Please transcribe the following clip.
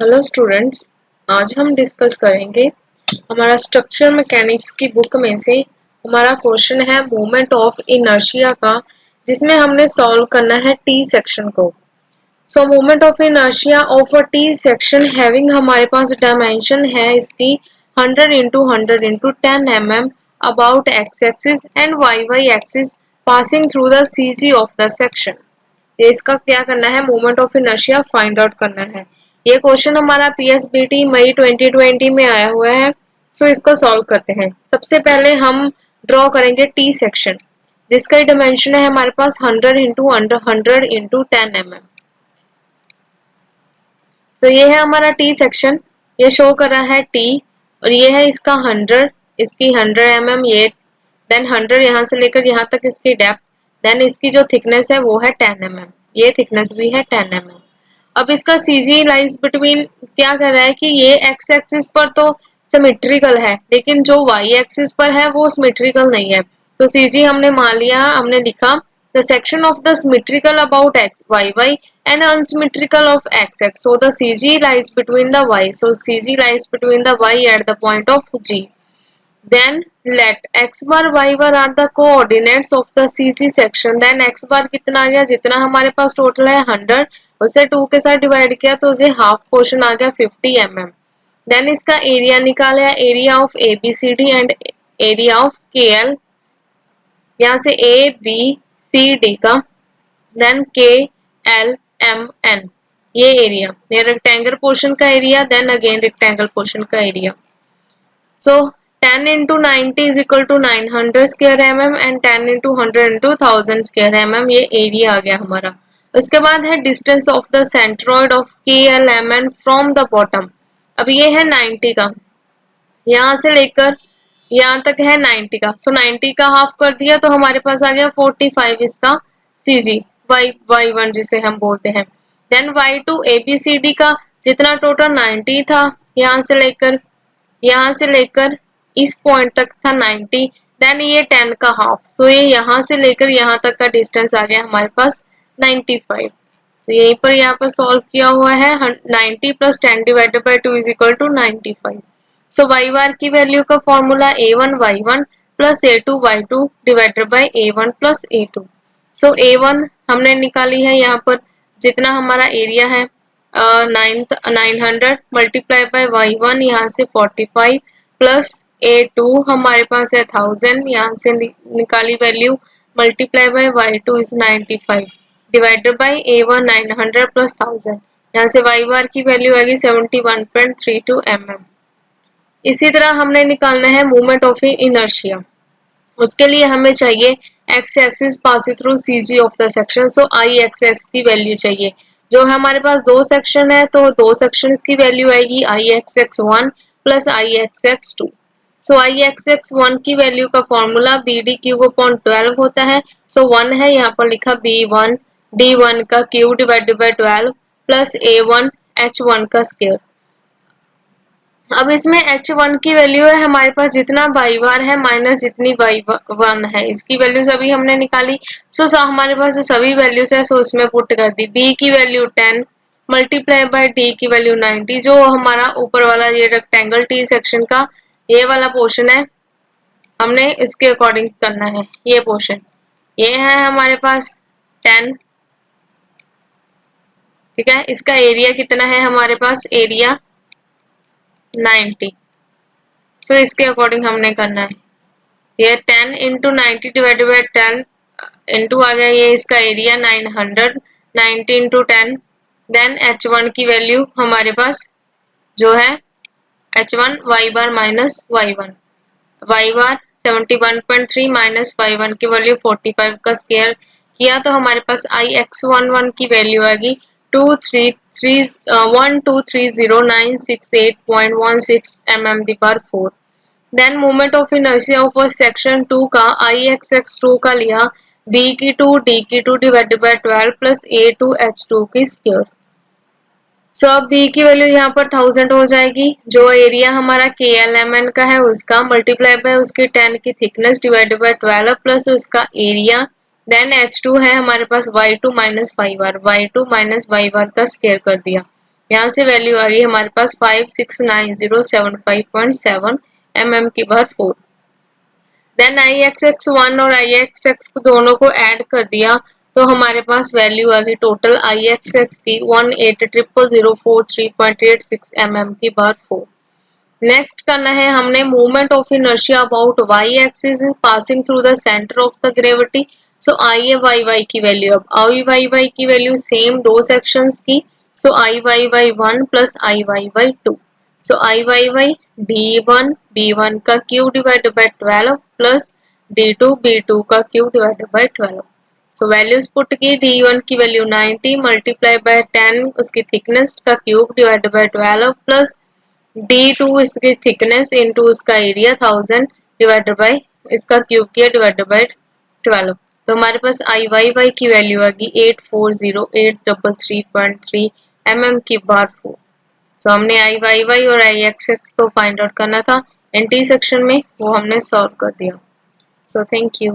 Hello students, आज हम discuss करेंगे हमारा स्ट्रक्चर मैकेनिक्स की बुक में से हमारा क्वेश्चन है मोमेंट ऑफ इनर्शिया का, जिसमें हमने सॉल्व करना है टी सेक्शन को। सो moment of inertia of a T section having हमारे पास डायमेंशन है इसकी 100 into 100 into 10 mm about X axis and Y Y axis passing through the CG of the section. ये इसका क्या करना है, moment of inertia find out करना है। ये क्वेश्चन हमारा PSBT मई 2020 में आया हुआ है। सो इसको सॉल्व करते हैं। सबसे पहले हम ड्रॉ करेंगे टी सेक्शन, जिसका डायमेंशन है हमारे पास 100 into 100 into 10 mm। तो ये है हमारा टी सेक्शन, ये शो कर रहा है टी, और ये है इसका 100, इसकी 100 mm, ये देन 100 यहाँ से लेकर यहाँ तक इसकी डेप्थ, देन इसकी जो थिकनेस है वो है 10 mm, ये थिकनेस भी है 10 mm। अब इसका CG लाइज बिटवीन क्या कर रहा है कि ये एक्स एक्सिस पर तो सिमेट्रिकल है, लेकिन जो वाई एक्सिस पर है वो सिमेट्रिकल नहीं है। तो CG हमने मान लिया, हमने लिखा the section of the symmetrical about X Y Y and unsymmetrical of x. So the CG lies between the y. So CG lies between the y at the point of G. Then let x bar y bar are the coordinates of the CG section. Then x bar कितना आ गया, जितना हमारे पास total है 100, उसे 2 के साथ divide किया तो ये हाफ पोर्शन आ गया 50 mm। देन इसका एरिया निकाला, area of ABCD and area of KL, यहाँ से ABCD का, देन KLMN, ये एरिया, ये रेक्टेंगल पोर्शन का area, then again rectangle portion का area. So 10 into 90 is equal to 900 square mm and 10 into 100 into 1000 square mm, ये area आ गया हमारा। उसके बाद है distance of the centroid of KLMN from the bottom. अब ये है 90 का, यहाँ से लेकर यहाँ तक है 90 का। सो 90 का हाफ कर दिया तो हमारे पास आ गया 45 इसका CG y1 जिसे हम बोलते हैं। देन y2 ABCD का जितना टोटल 90 था, यहाँ से लेकर इस पॉइंट तक था 90, देन ये 10 का हाफ, सो ये यहाँ से लेकर यहाँ तक का डिस्टेंस आ गया हमारे पास 95। तो यहीं पर यहाँ पर सॉल्व किया हुआ है, 90 + 10 डिवाइडेड बाई 2 = 95। सो y बार की वैल्यू का formula A1 y1 + A2 y2 divided by A1 + A2। So A1 हमने निकाली है, यहाँ पर जितना हमारा एरिया है 900 मल्टीप्लाई बाय y1 यहाँ से 45 प्लस A2 हमारे पास है 1000, यहाँ से निकाली value, multiply by y2 is 95 divided by A1 900 + 1000, यहाँ से y बार की वैल्यू आएगी 71.32 mm। इसी तरह हमने निकालना है मोमेंट ऑफ इनर्शिया। उसके लिए हमें चाहिए x axis passing through CG of the section. So IXX की वैल्यू चाहिए। जो हमारे पास दो सेक्शन है तो दो सेक्शन की वैल्यू आएगी IXX1 + IXX2। सो IXX1 की वैल्यू का फॉर्मूला BD³ होता है। सो 1 है, यहाँ पर लिखा B1 D1 का cube divided by 12 plus A1 H1 का स्क्वायर। अब इसमें H1 की वैल्यू है हमारे पास जितना y बार है माइनस जितनी y1 है, इसकी वैल्यू सभी हमने निकाली। सो हमारे पास सभी वैल्यूज है, सो इसमें पुट कर दी। B की वैल्यू 10 मल्टीप्लाई बाय D की वैल्यू 90, जो हमारा ऊपर वाला ये रेक्टेंगल टी सेक्शन का ये वाला पोर्शन है, हमने इसके अकॉर्डिंग करना है। ये पोर्शन ये है हमारे पास 10, ठीक है। इसका एरिया कितना है हमारे पास, एरिया 90। सो इसके अकॉर्डिंग हमने करना है। ये 10 into 90 डिवाइडेड बाय 10 इंटू आ गया, ये इसका एरिया 900, 90 into 10। देन H1 की वैल्यू हमारे पास जो है H1 y बार माइनस y1, y बार 71.3 माइनस y1 की वैल्यू 45 का स्क्वायर किया तो हमारे पास IX11 की वैल्यू आएगी 1230968.16 mm/4। Then moment of inertia of section 2 का IXX2 का लिया B2 D2 divided by 12 plus A2 H2 की स्क्वायर। सो अब B की वैल्यू यहाँ पर 1000 हो जाएगी, जो एरिया हमारा KLMN का है उसका मल्टीप्लाई बाय उसकी 10 की थिकनेस डिवाइडेड बाय 12 प्लस उसका एरिया। देन H2 है हमारे पास y2 माइनस y बार, y2 माइनस y बार का स्क्वायर कर दिया। यहाँ से वैल्यू आ गई हमारे पास 5690757 mm की बार 4। देन IXX1 और IXX दोनों को ऐड कर दिया तो हमारे पास वैल्यू आ गई टोटल IXX की 1880043.86 mm की बार 4। नेक्स्ट करना है हमने movement of inertia about y axis passing through the centre of the gravity. So I Y Y की वैल्यू, अब आई वाई वाई की वैल्यू सेम दो सेक्शंस की, so I Y Y 1 plus I Y Y 2। So I Y Y D1 का cube divided by 12 plus D2 B2 का cube divided by 12। So values put की, D1 की value 90 multiply by 10 उसकी thickness का cube divided by 12 plus D2 इसकी thickness into उसका area 1000 divided by इसका cube किया डिवाइडेड बाय 12। तो हमारे पास आई वाई वाई की वैल्यू आ गई 8408333.3 mm की बार 4। तो हमने आई वाई वाई और आई एक्स एक्स को फाइंड आउट करना था एनटी सेक्शन में, वो हमने सॉल्व कर दिया। So thank you.